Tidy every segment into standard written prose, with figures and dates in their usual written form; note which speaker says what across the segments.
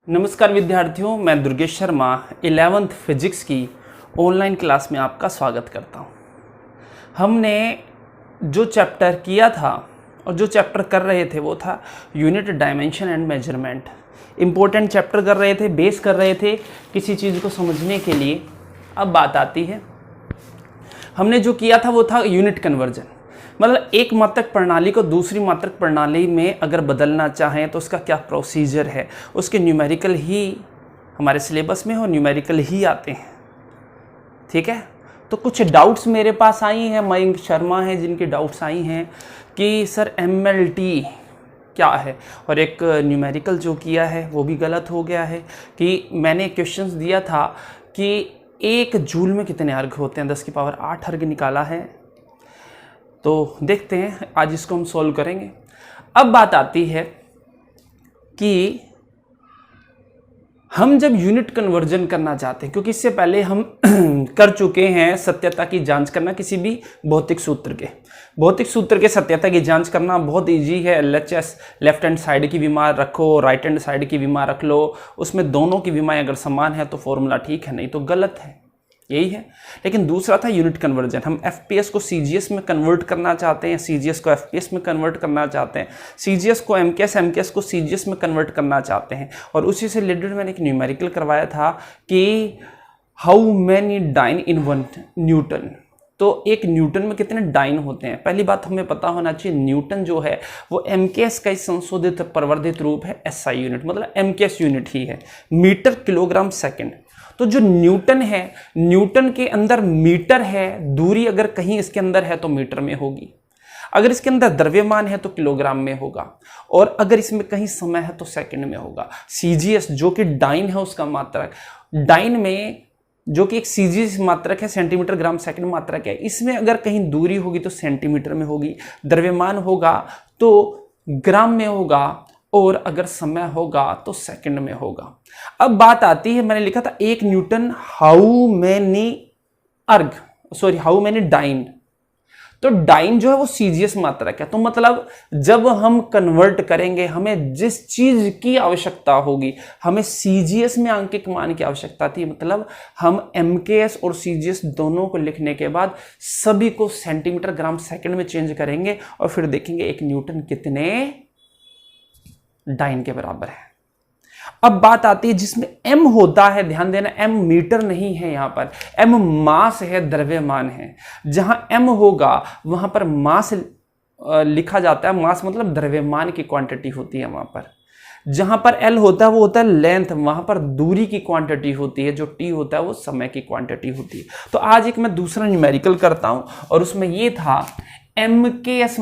Speaker 1: नमस्कार विद्यार्थियों, मैं दुर्गेश शर्मा 11th फिजिक्स की ऑनलाइन क्लास में आपका स्वागत करता हूं। हमने जो चैप्टर किया था और जो चैप्टर कर रहे थे वो था unit dimension and measurement. Important chapter कर रहे थे, बेस कर रहे थे किसी चीज़ को समझने के लिए। अब बात आती है, हमने जो किया था वो था यूनिट कन्वर्जन। मतलब एक मात्रक प्रणाली को दूसरी मात्रक प्रणाली में अगर बदलना चाहें तो उसका क्या प्रोसीजर है, उसके न्यूमेरिकल ही हमारे सिलेबस में और न्यूमेरिकल ही आते हैं। ठीक है, तो कुछ डाउट्स मेरे पास आई हैं, मयंक शर्मा हैं जिनके डाउट्स आई हैं कि सर MLT क्या है, और एक न्यूमेरिकल जो किया है वो भी गलत हो गया है कि मैंने क्वेश्चंस दिया था कि 1 जूल में कितने अर्घ होते हैं, 10 की पावर 8 अर्घ निकाला है। तो देखते हैं, आज इसको हम सॉल्व करेंगे। अब बात आती है कि हम जब यूनिट कन्वर्जन करना चाहते हैं, क्योंकि इससे पहले हम कर चुके हैं सत्यता की जांच करना किसी भी भौतिक सूत्र के सत्यता की जांच करना बहुत इजी है। LHS लेफ्ट हैंड साइड की विमा रखो, राइट हैंड साइड की विमा रख लो, उसमें दोनों की विमाएं अगर समान है तो फॉर्मूला ठीक है, नहीं तो गलत है, यही है। लेकिन दूसरा था यूनिट कन्वर्जन। हम FPS को CGS में कन्वर्ट करना चाहते हैं, CGS को FPS में कन्वर्ट करना चाहते हैं, CGS को MKS को CGS में कन्वर्ट करना चाहते हैं। और उसी से रिलेटेड मैंने एक न्यूमेरिकल करवाया था कि how many dyne in 1 newton. तो एक न्यूटन में कितने डाइन होते हैं। पहली बात हमें पता होना चाहिए, न्यूटन जो है वो MKS का संशोधित प्रवर्धित रूप है, SI यूनिट, मतलब MKS यूनिट ही है, मीटर किलोग्राम सेकेंड। तो जो न्यूटन है, न्यूटन के अंदर मीटर है, दूरी अगर कहीं इसके अंदर है तो मीटर में होगी, अगर इसके अंदर द्रव्यमान है तो किलोग्राम में होगा, और अगर इसमें कहीं समय है तो सेकंड में होगा। CGS जो कि डाइन है उसका मात्रक, डाइन में जो कि एक CGS मात्रक है, सेंटीमीटर ग्राम सेकंड मात्रक है, इसमें अगर कहीं दूरी होगी तो सेंटीमीटर में होगी, द्रव्यमान होगा तो ग्राम में होगा, और अगर समय होगा तो सेकंड में होगा। अब बात आती है, मैंने लिखा था 1 न्यूटन हाउ मैनी डाइन। तो डाइन जो है वो CGS मात्रक है। तो मतलब जब हम कन्वर्ट करेंगे, हमें जिस चीज की आवश्यकता होगी, हमें CGS में अंकित मान की आवश्यकता थी, मतलब हम MKS और CGS दोनों को लिखने के बाद सभी को सेंटीमीटर ग्राम सेकंड में चेंज करेंगे और फिर देखेंगे 1 न्यूटन कितने डाइन के बराबर है। अब बात आती है जिसमें M होता है, ध्यान देना, M मीटर नहीं है, यहां पर M मास है, द्रव्यमान है। जहां M होगा वहां पर मास लिखा जाता है, मास मतलब द्रव्यमान की क्वांटिटी होती है वहां पर। जहां पर L होता है वो होता है लेंथ, वहां पर दूरी की क्वांटिटी होती है, जो T होता है वो समय की क्वांटिटी होती है। तो आज एक मैं दूसरा न्यूमेरिकल करता हूं और उसमें ये था MKS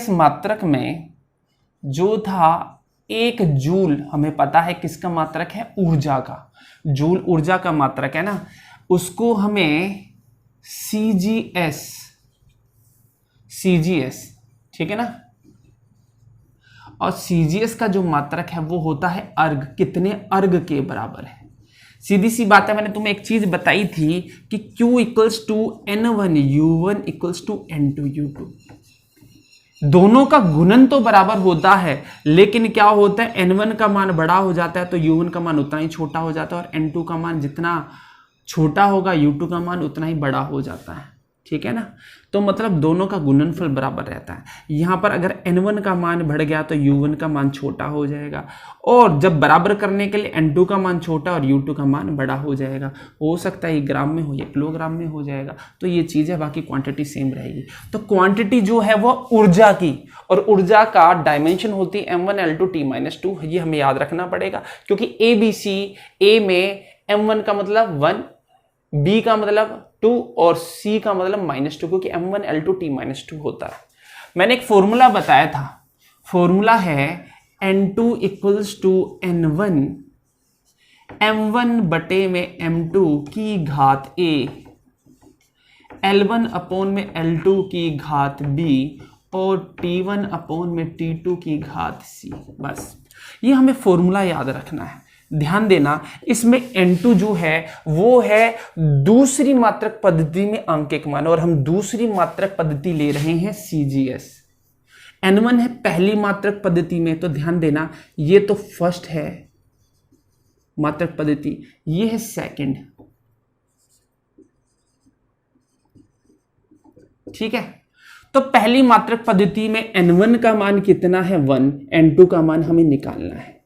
Speaker 1: मात्रक में जो था 1 जूल, हमें पता है किसका मात्रक है, ऊर्जा का। जूल ऊर्जा का मात्रक है ना, उसको हमें CGS, ठीक है ना, और CGS का जो मात्रक है वो होता है अर्घ, कितने अर्घ के बराबर है। सीधी सी बात है, मैंने तुम्हें एक चीज बताई थी कि Q equals to N1 U1 equals to N2 U2। दोनों का गुणन तो बराबर होता है, लेकिन क्या होता है, N1 का मान बड़ा हो जाता है तो U1 का मान उतना ही छोटा हो जाता है, और N2 का मान जितना छोटा होगा U2 का मान उतना ही बड़ा हो जाता है। ठीक है ना, तो मतलब दोनों का गुणनफल बराबर रहता है। यहां पर अगर N1 का मान बढ़ गया तो U1 का मान छोटा हो जाएगा, और जब बराबर करने के लिए N2 का मान छोटा और U2 का मान बड़ा हो जाएगा। हो सकता है ये ग्राम में हो या किलोग्राम में हो जाएगा, तो ये चीज है, बाकी क्वांटिटी सेम रहेगी। तो क्वांटिटी जो है वो ऊर्जा की, और ऊर्जा का डायमेंशन होती है M1 L2 T-2, ये हमें याद रखना पड़ेगा, क्योंकि ABC, A में M1 का मतलब 1, B का मतलब 2 और C का मतलब -2, क्योंकि M1 L2 T-2 होता है। मैंने एक फॉर्मूला बताया था, फॉर्मूला है N2 equals to N1 M1 बटे में M2 की घात A, L1 अपॉन में L2 की घात B, और T1 अपॉन में T2 की घात C। बस ये हमें फॉर्मूला याद रखना है। ध्यान देना, इसमें N2 जो है वो है दूसरी मात्रक पद्धति में अंकित मान, और हम दूसरी मात्रक पद्धति ले रहे हैं CGS। N1 है पहली मात्रक पद्धति में, तो ध्यान देना ये तो फर्स्ट है मात्रक पद्धति, ये है सेकंड, ठीक है। तो पहली मात्रक पद्धति में N1 का मान कितना है 1, N2 का मान हमें निकालना है,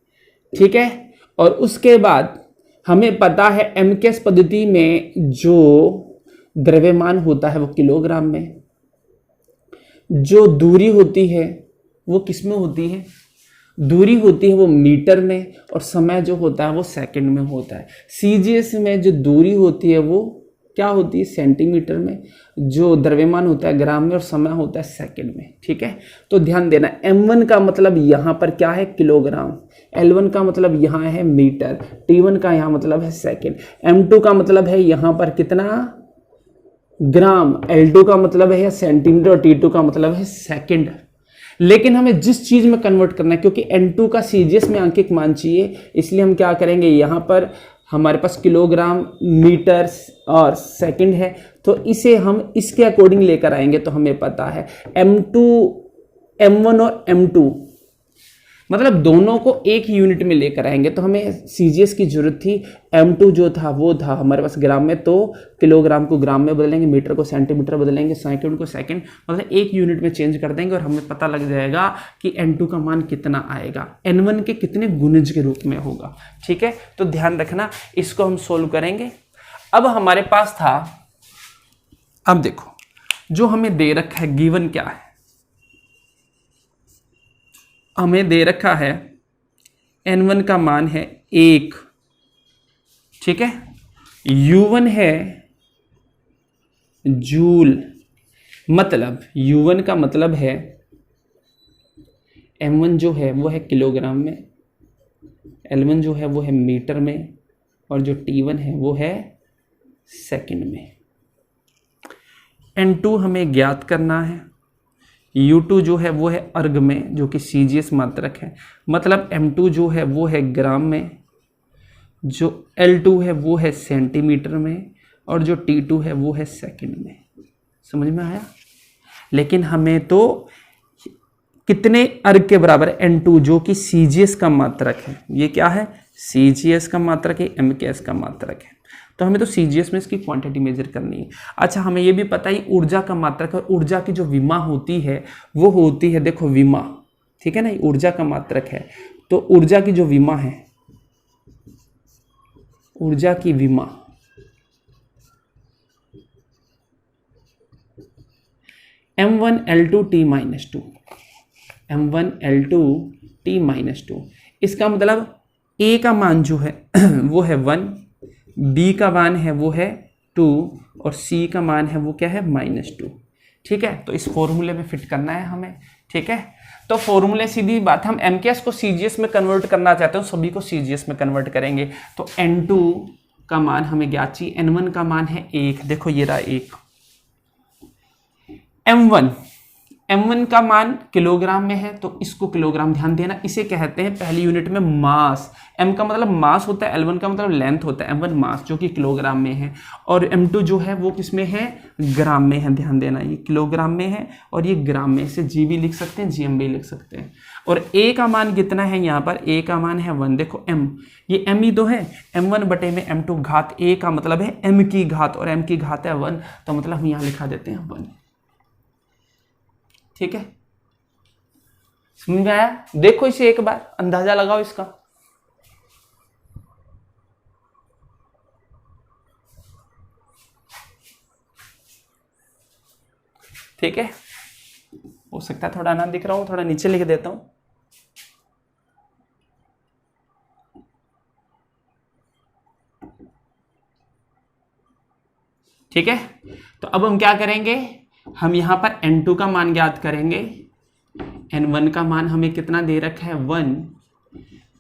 Speaker 1: ठीक है। और उसके बाद हमें पता है MKS पद्धति में जो द्रव्यमान होता है वो किलोग्राम में, जो दूरी होती है वो किस में होती है, दूरी होती है वो मीटर में, और समय जो होता है वो सेकंड में होता है। CGS में जो दूरी होती है वो क्या होती है सेंटीमीटर में, जो द्रव्यमान होता है ग्राम में, और समय होता है सेकंड में, ठीक है। तो ध्यान देना M1 का मतलब यहाँ पर क्या है किलोग्राम, L1 का मतलब यहाँ है मीटर, T1 का यहाँ मतलब है सेकंड, M2 का मतलब है यहाँ पर कितना ग्राम, L2 का मतलब है सेंटीमीटर, और T2 का मतलब है सेकंड। लेकिन हमें जिस चीज में कन्वर्ट करना है, क्योंकि N2 का CGS में अंकित मान चाहिए, इसलिए हम क्या करेंगे, यहाँ पर हमारे पास किलोग्राम, मीटर और सेकंड है, तो इसे हम इसके अकॉर्डिंग लेकर आएंगे। तो हमें पता है M2, M1 और M2 मतलब दोनों को एक ही यूनिट में लेकर आएंगे, तो हमें CGS की जरूरत थी। M2 जो था वो था हमारे पास ग्राम में, तो किलोग्राम को ग्राम में बदलेंगे, मीटर को सेंटीमीटर बदलेंगे, सेकंड को सेकंड, मतलब एक यूनिट में चेंज कर देंगे, और हमें पता लग जाएगा कि N2 का मान कितना आएगा, N1 के कितने गुणज के रूप में होगा, ठीक है। तो ध्यान रखना, इसको हम सोल्व करेंगे। अब हमारे पास था, अब देखो जो हमें दे रखा है, गिवन क्या है, हमें दे रखा है N1 का मान है 1, ठीक है, U1 है जूल, मतलब U1 का मतलब है M1 जो है वो है किलोग्राम में, L1 जो है वो है मीटर में, और जो T1 है वो है सेकंड में। N2 हमें ज्ञात करना है, U2 जो है वो है अर्ग में, जो कि CGS मात्रक है, मतलब M2 जो है वो है ग्राम में, जो L2 है वो है सेंटीमीटर में, और जो T2 है वो है सेकंड में। समझ में आया। लेकिन हमें तो कितने अर्ग के बराबर है, N2 जो कि CGS का मात्रक है, ये क्या है CGS का मात्रक है, MKS का मात्रक है, तो हमें तो CGS में इसकी क्वांटिटी मेजर करनी है। अच्छा, हमें ये भी पता है ऊर्जा का मात्रक है, ऊर्जा की जो विमा होती है वो होती है, देखो विमा, ठीक है ना, ऊर्जा का मात्रक है, तो ऊर्जा की जो विमा है, ऊर्जा की विमा M1L2T-2, M1L2T-2, इसका मतलब A का मान जो है वो है 1, B का मान है वो है 2, और C का मान है वो क्या है -2, ठीक है। तो इस फॉर्मूले में फिट करना है हमें, ठीक है। तो फॉर्मूले सीधी बात, हम MKS को CGS में कन्वर्ट करना चाहते हैं, सभी को CGS में कन्वर्ट करेंगे। तो N2 का मान हमें ज्ञात चाहिए, N1 का मान है 1, देखो ये रहा 1, M1 का मान किलोग्राम में है, तो इसको किलोग्राम, ध्यान देना इसे कहते हैं पहली यूनिट में मास। M का मतलब मास होता है, L1 का मतलब लेंथ होता है, M1 मास जो कि किलोग्राम में है, और M2 जो है वो किस में है ग्राम में है। ध्यान देना ये किलोग्राम में है और ये ग्राम में, इसे जी भी लिख सकते हैं, GM भी लिख सकते हैं। और A का मान कितना है, यहाँ पर A का मान है 1, देखो M, ये M ही तो है, M1 बटे में M2 घात, A का मतलब है M की घात, और M की घात है 1, तो मतलब हम यहाँ लिखा देते हैं 1, ठीक है। समझ में आया। देखो इसे एक बार अंदाजा लगाओ इसका, ठीक है। हो सकता है थोड़ा ना दिख रहा हूं, थोड़ा नीचे लिख देता हूं, ठीक है। तो अब हम क्या करेंगे, हम यहां पर N2 का मान ज्ञात करेंगे, N1 का मान हमें कितना दे रखा है 1,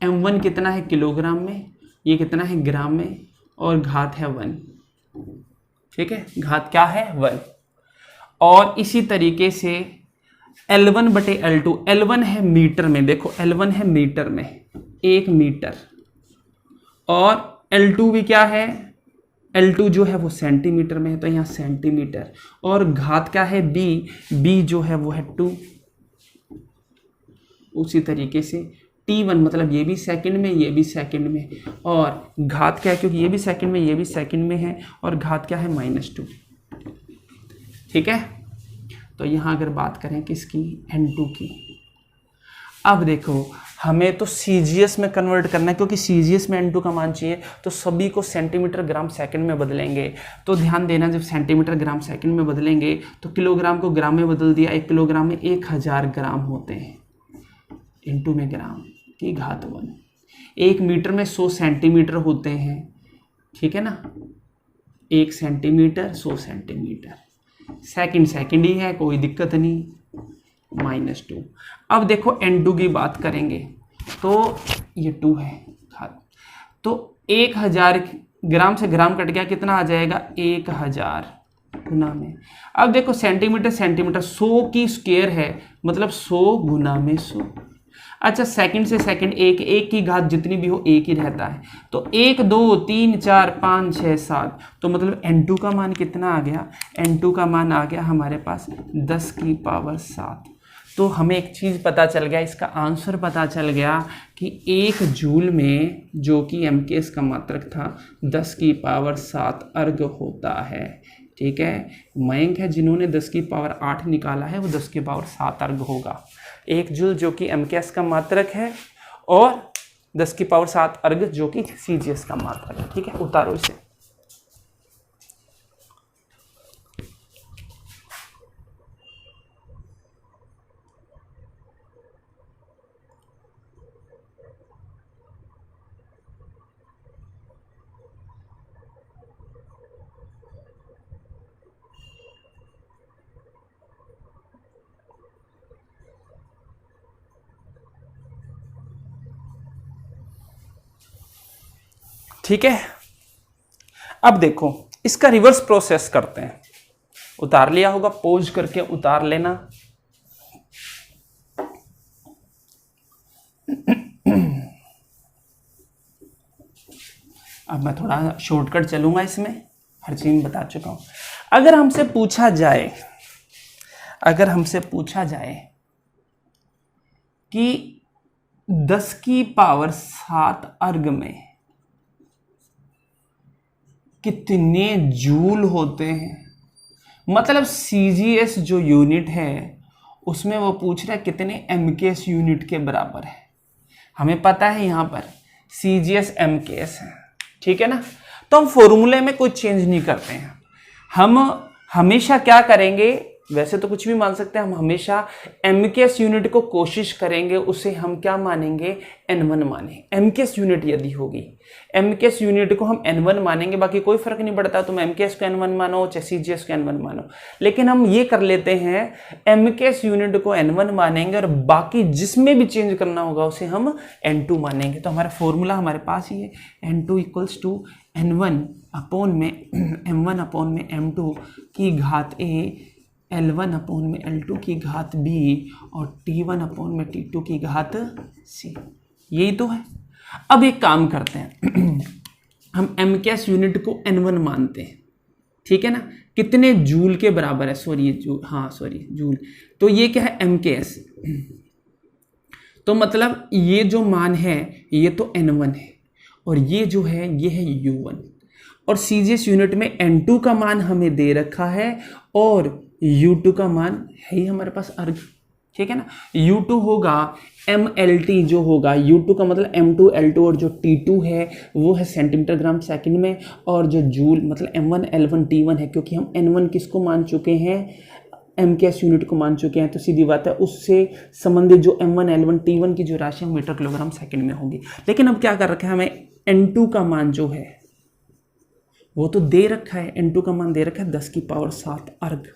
Speaker 1: M1 कितना है किलोग्राम में, ये कितना है ग्राम में, और घात है 1, ठीक है, घात क्या है 1। और इसी तरीके से L1 बटे L2, L1 है मीटर में, देखो L1 है मीटर में 1 मीटर, और L2 भी क्या है, L2 जो है वो सेंटीमीटर में है, तो यहाँ सेंटीमीटर, और घात क्या है B जो है वो है 2, उसी तरीके से T1 मतलब ये भी सेकंड में, ये भी सेकंड में, और घात क्या है, क्योंकि ये भी सेकंड में, ये भी सेकंड में है, और घात क्या है -2। ठीक है, तो यहाँ अगर बात करें किसकी, N2 की। अब देखो हमें तो CGS में कन्वर्ट करना है, क्योंकि CGS में N2 का मान चाहिए, तो सभी को सेंटीमीटर ग्राम सेकंड में बदलेंगे। तो ध्यान देना, जब सेंटीमीटर ग्राम सेकंड में बदलेंगे तो किलोग्राम को ग्राम में बदल दिया, 1 किलोग्राम में 1000 ग्राम होते हैं, इंटू में ग्राम की घात 1। 1 मीटर में 100 सेंटीमीटर होते हैं, ठीक है ना, 1 सेंटीमीटर 100 सेंटीमीटर, सेकंड ही है, कोई दिक्कत नहीं, -2। अब देखो N2 की बात करेंगे तो ये 2 है घात, तो 1000 ग्राम से ग्राम कट गया, कितना आ जाएगा 1000 गुना में। अब देखो सेंटीमीटर 100 की स्क्वायर है, मतलब 100 गुना में 100। अच्छा, सेकंड से सेकंड एक की घात जितनी भी हो एक ही रहता है, तो 1 2 3 4 5 6 7, तो मतलब N2 का मान कितना आ गया, N2 का मान आ गया हमारे पास 10 की पावर 7। तो हमें एक चीज़ पता चल गया, इसका आंसर पता चल गया कि 1 जूल में, जो कि MKS का मात्रक था, 10 की पावर 7 अर्ग होता है। ठीक है, मयंक है जिन्होंने 10 की पावर 8 निकाला है, वो 10 की पावर 7 अर्ग होगा। 1 जूल जो कि MKS का मात्रक है, और 10 की पावर 7 अर्ग जो कि CGS का मात्रक है। ठीक है, उतारो इसे। ठीक है, अब देखो इसका रिवर्स प्रोसेस करते हैं। उतार लिया होगा, पोज करके उतार लेना। अब मैं थोड़ा शॉर्टकट चलूंगा इसमें, हर चीज बता चुका हूं। अगर हमसे पूछा जाए कि 10 की पावर 7 अर्ग में कितने जूल होते हैं, मतलब CGS जो यूनिट है उसमें वो पूछ रहा है कितने MKS यूनिट के बराबर है। हमें पता है यहाँ पर CGS MKS है, ठीक है ना, तो हम फॉर्मूले में कोई चेंज नहीं करते हैं। हम हमेशा क्या करेंगे, वैसे तो कुछ भी मान सकते हैं, हम हमेशा MKS यूनिट को कोशिश करेंगे, उसे हम क्या मानेंगे, N1 माने। MKS यूनिट यदि होगी, MKS यूनिट को हम N1 मानेंगे, बाकी कोई फर्क नहीं पड़ता तुम MKS को N1 मानो चाहे CGS को N1 मानो, लेकिन हम ये कर लेते हैं MKS यूनिट को N1 मानेंगे और बाकी जिसमें भी चेंज करना होगा उसे हम N2 मानेंगे। तो हमारा फॉर्मूला हमारे पास ही है, N2 equals to N1 upon में M1 अपॉन में M2 की घात A, L1 अपॉन में L2 की घात B, और T1 अपॉन में T2 की घात C। यही तो है। अब एक काम करते हैं हम MKS यूनिट को N1 मानते हैं, ठीक है ना, कितने जूल के बराबर है, जूल, तो ये क्या है MKS, तो मतलब ये जो मान है ये तो N1 है, और ये जो है ये है U1, और CGS यूनिट में N2 का मान हमें दे रखा है और U2 का मान है ही हमारे पास अर्ग, ठीक है ना। U2 होगा MLT जो होगा, U2 का मतलब M2 L2, और जो T2 है वो है सेंटीमीटर ग्राम सेकंड में, और जो जूल मतलब M1 L1 T1 है, क्योंकि हम N1 किसको मान चुके हैं, MKS यूनिट को मान चुके हैं, तो सीधी बात है उससे संबंधित जो M1 L1 T1 की जो राशि मीटर किलोग्राम सेकंड में होगी। लेकिन अब क्या कर रखा है, हमें N2 का मान जो है वो तो दे रखा है, N2 का मान दे रखा है 10 की पावर 7 अर्ग।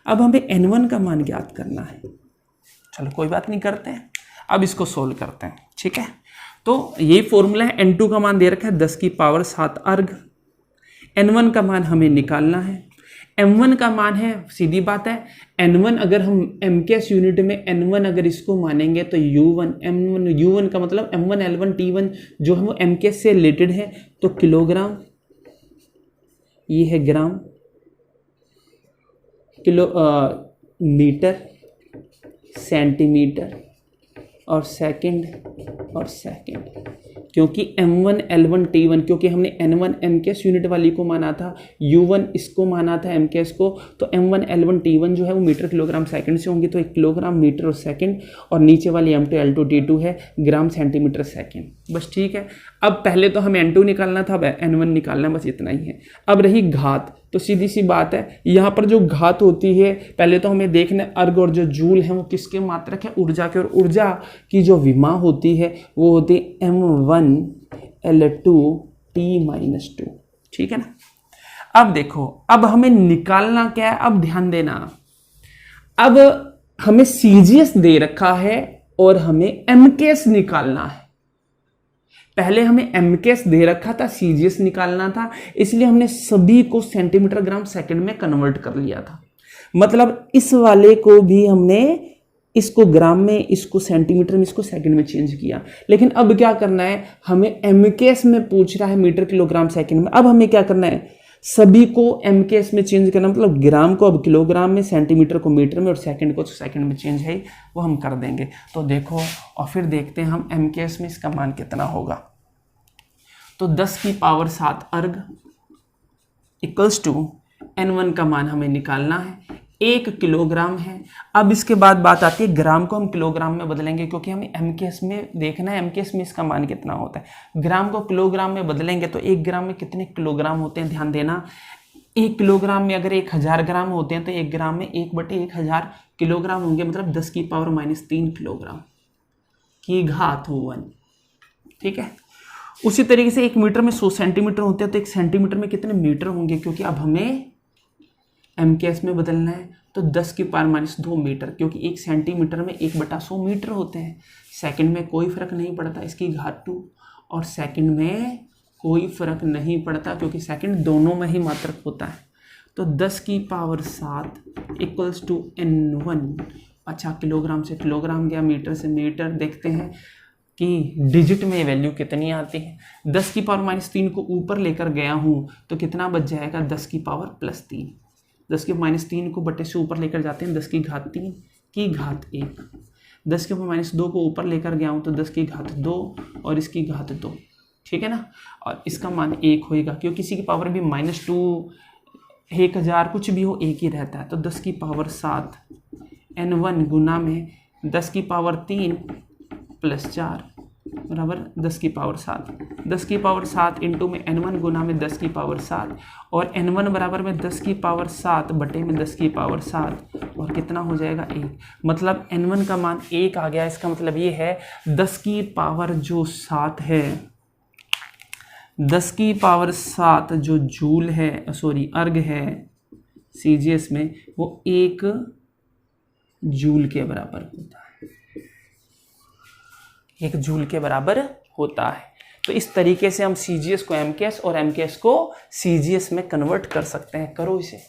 Speaker 1: अब हमें N1 का मान ज्ञात करना है, चलो कोई बात नहीं, करते हैं, अब इसको सोल्व करते हैं, ठीक है। तो ये फॉर्मूला है, N2 का मान दे रखा है 10 की पावर 7 अर्ग, N1 का मान हमें निकालना है। M1 का मान है, सीधी बात है, N1 अगर हम MKS यूनिट में N1 अगर इसको मानेंगे तो U1 का मतलब M1 L1 T1 जो है वो MKS से रिलेटेड है, तो किलोग्राम, ये है ग्राम, मीटर, सेंटीमीटर, और सेकंड और सेकंड, क्योंकि m1 l1 t1, क्योंकि हमने n1 mks यूनिट वाली को माना था, u1 इसको माना था mks को, तो m1 l1 t1 जो है वो मीटर किलोग्राम सेकंड से होंगे, तो 1 किलोग्राम मीटर और सेकंड, और नीचे वाली m2 l2 t2 है ग्राम सेंटीमीटर सेकंड। बस ठीक है। अब पहले तो हमें n2 निकालना था, अब n1 निकालना है, बस इतना ही है। अब रही घात, तो सीधी सी बात है, यहाँ पर जो घात होती है पहले तो हमें देखना है अर्ग और जो जूल है वो किसके मात्रक है, ऊर्जा के, और ऊर्जा की जो विमा होती है वो होती है m1 l2 t-2। ठीक है ना। अब देखो, अब हमें निकालना क्या है, अब ध्यान देना, अब हमें सीजीएस दे रखा है और हमें mks निकालना है। पहले हमें mks दे रखा था, सीजीएस निकालना था, इसलिए हमने सभी को सेंटीमीटर ग्राम सेकंड में कन्वर्ट कर लिया था। मतलब इस वाले को भी हमने इसको ग्राम में, इसको सेंटीमीटर में, इसको सेकंड में चेंज किया। लेकिन अब क्या करना है, हमें mks में पूछ रहा है मीटर किलोग्राम सेकंड में। अब हमें क्या करना है, सभी को mks में चेंज करना, मतलब ग्राम को अब किलोग्राम में, सेंटीमीटर को मीटर में, और सेकंड को सेकंड में चेंज है वो हम कर देंगे। तो देखो, और फिर देखते हैं हम mks में इसका मान कितना होगा। तो 10 की पावर 7 अर्ग इक्वल्स टू n1 का मान हमें निकालना है, 1 किलोग्राम है। अब इसके बाद बात आती है ग्राम को हम किलोग्राम में बदलेंगे, क्योंकि हमें mks में देखना है mks में इसका मान कितना होता है। ग्राम को किलोग्राम में बदलेंगे तो 1 ग्राम में कितने किलोग्राम होते हैं, ध्यान देना। 1 किलोग्राम में अगर 1000 ग्राम होते हैं तो 1 ग्राम में 1/1000 किलोग्राम होंगे, मतलब 10 की पावर -3 किलोग्राम की घात 1। ठीक है। उसी तरीके से 1 मीटर में 100 सेंटीमीटर होते हैं, तो 1 सेंटीमीटर में कितने मीटर होंगे, क्योंकि अब हमें mks में बदलना है, तो 10 की पावर -2 मीटर, क्योंकि 1 सेंटीमीटर में 1/100 मीटर होते हैं। सेकंड में कोई फर्क नहीं पड़ता, इसकी घात 2, और सेकंड में कोई फर्क नहीं पड़ता, क्योंकि सेकंड दोनों में ही मात्रक होता है। तो 10 की पावर 7 इक्वल्स टू n1। अच्छा, किलोग्राम से किलोग्राम गया, मीटर से मीटर। देखते हैं कि डिजिट में वैल्यू कितनी आती है। 10 की पावर -3 को ऊपर लेकर गया हूँ तो कितना बच जाएगा, 10 की पावर +3। 10 की -3 को बटे से ऊपर लेकर जाते हैं, 10 की घात 3 की घात 1। 10 के पावर -2 को ऊपर लेकर गया हूँ तो 10 की घात 2 और इसकी घात 2। ठीक है ना। और इसका मान 1 होएगा, क्योंकि किसी की पावर भी -2 1000 कुछ भी हो 1 ही रहता है। तो 10 की पावर 7 n1 गुना में 10 की पावर 3 + 4 बराबर 10 की पावर 7। 10 की पावर 7 इंटू में n1 गुना में 10 की पावर 7, और n1 बराबर में 10 की पावर 7 बटे में 10 की पावर 7, और कितना हो जाएगा 1। मतलब n1 का मान 1 आ गया। इसका मतलब ये है 10 की पावर जो 7 है, 10 की पावर 7 जो जूल है, सॉरी अर्ग है सीजीएस में, वो 1 जूल के बराबर होता है। 1 जूल के बराबर होता है। तो इस तरीके से हम सीजीएस को mks और mks को सीजीएस में कन्वर्ट कर सकते हैं। करो इसे।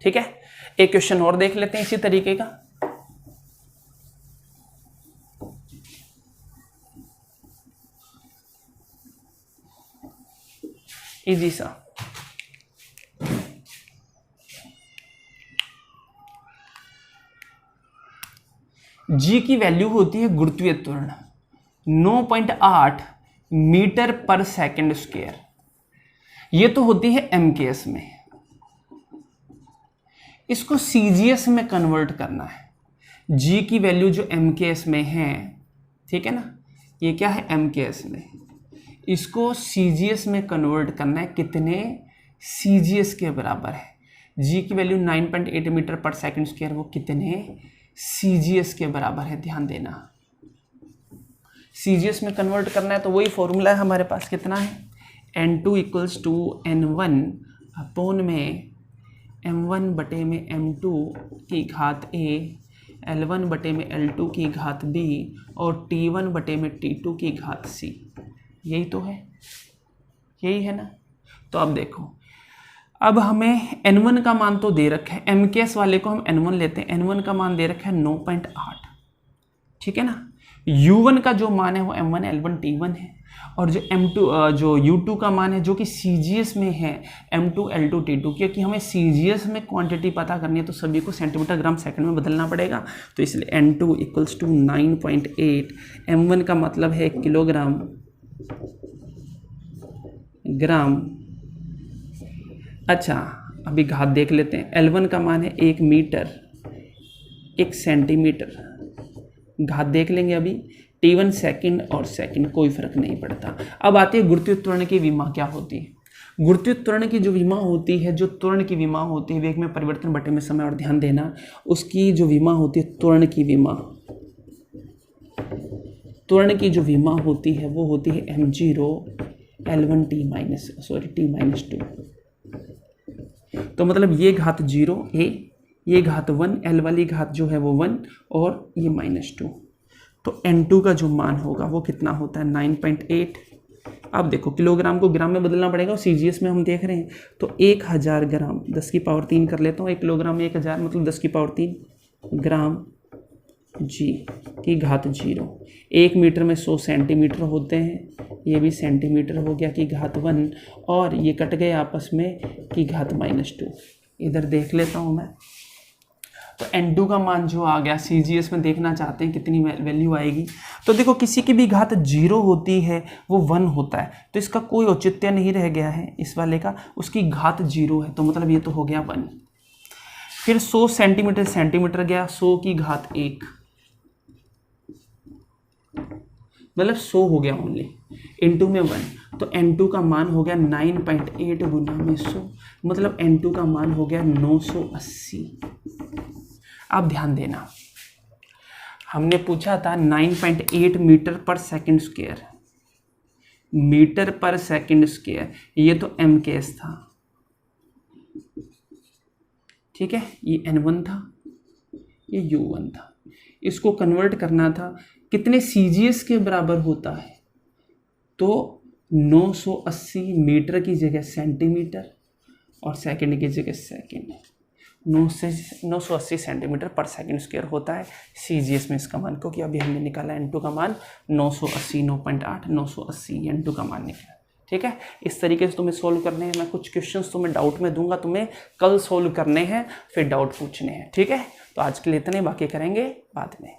Speaker 1: ठीक है, एक क्वेश्चन और देख लेते हैं इसी तरीके का। इजी सा। जी की वैल्यू होती है गुरुत्वीय त्वरण 9.8 मीटर पर सेकंड स्क्वायर। ये तो होती है mks में। इसको सीजीएस में कन्वर्ट करना है। जी की वैल्यू जो mks में है, ठीक है ना, ये क्या है mks में, इसको सीजीएस में कन्वर्ट करना है। कितने, सीजीएस के बराबर है। जी की वैल्यू 9.8 मीटर पर सेकंड स्क्वायर, वो कितने, सीजीएस के बराबर है। ध्यान देना, सीजीएस में कन्वर्ट करना है तो वही फॉर्मूला है हमारे पास। कितना है, n2 equals to n1 upon में m1 बटे में m2 की घात a, l1 बटे में l2 की घात b, और t1 बटे में t2 की घात c। यही तो है, यही है ना। तो अब देखो, अब हमें n1 का मान तो दे रखा है, mks वाले को हम n1 लेते हैं। n1 का मान दे रखा है 9.8, ठीक है ना। U1 का जो मान है वो M1 L1 T1 है, और जो M2 जो U2 का मान है जो कि CGS में है M2 L2 T2, क्योंकि हमें CGS में क्वांटिटी पता करनी है तो सभी को सेंटीमीटर ग्राम सेकंड में बदलना पड़ेगा। तो इसलिए N2 इक्वल्स टू 9.8, M1 का मतलब है किलोग्राम ग्राम। अच्छा अभी घात देख लेते हैं। L1 का मान है 1 मीटर 1 सेंटीमीटर, घात देख लेंगे अभी। T1 सेकंड और सेकंड, कोई फर्क नहीं पड़ता। अब आती है गुरुत्वीय त्वरण की विमा क्या होती है। गुरुत्वीय त्वरण की जो विमा होती है, जो त्वरण की विमा होती है, वेग में परिवर्तन बटे में समय, और ध्यान देना उसकी जो विमा होती है त्वरण की विमा, त्वरण की जो विमा होती है वो होती है m0 L1 T-2। तो मतलब ये घात 0 a, ये घात 1, L वाली घात जो है वो 1 और ये -2। तो N2 का जो मान होगा वो कितना होता है 9.8। अब देखो किलोग्राम को ग्राम में बदलना पड़ेगा और CGS में हम देख रहे हैं तो 1000 ग्राम 10 की पावर 3 कर लेता हूँ। 1 किलोग्राम 1000 मतलब 10 की पावर 3 ग्राम जी की घात 0। 1 मीटर में 100 सेंटीमीटर होते हैं, ये भी सेंटीमीटर हो गया की घात 1, और ये कट गए आपस में की घात -2। इधर देख लेता हूँ मैं। तो N2 का मान जो आ गया, CGS में देखना चाहते हैं कितनी वैल्यू आएगी। तो देखो किसी की भी घात 0 होती है वो 1 होता है, तो इसका कोई औचित्य नहीं रह गया है इस वाले का, उसकी घात 0 है तो मतलब ये तो हो गया 1। फिर 100 सेंटीमीटर सेंटीमीटर गया, 100 की घात 1 मतलब 100 हो गया ओनली, N2 में 1, तो N2 का मान हो गया 9.8 गुना में 100, मतलब N2 का मान हो गया 980। अब ध्यान देना हमने पूछा था 9.8 मीटर पर सेकंड स्क्वायर, मीटर पर सेकंड स्क्वायर, ये तो MKS था, ठीक है, ये N1 था, ये U1 था। इसको कन्वर्ट करना था कितने CGS के बराबर होता है, तो 980 मीटर की जगह सेंटीमीटर और सेकंड की जगह सेकंड, 980 सेंटीमीटर पर सेकंड स्क्वायर होता है CGS में इसका मान, क्योंकि अभी हमने निकाला N2 का मान 980, 9.8 980 N2 का मान निकला। ठीक है, इस तरीके से तुम्हें सोल्व करने हैं। मैं कुछ क्वेश्चंस तुम्हें डाउट में दूंगा, तुम्हें कल सोल्व करने हैं, फिर डाउट पूछने हैं। ठीक है, तो आज के लिए इतने, बाकी करेंगे बाद में।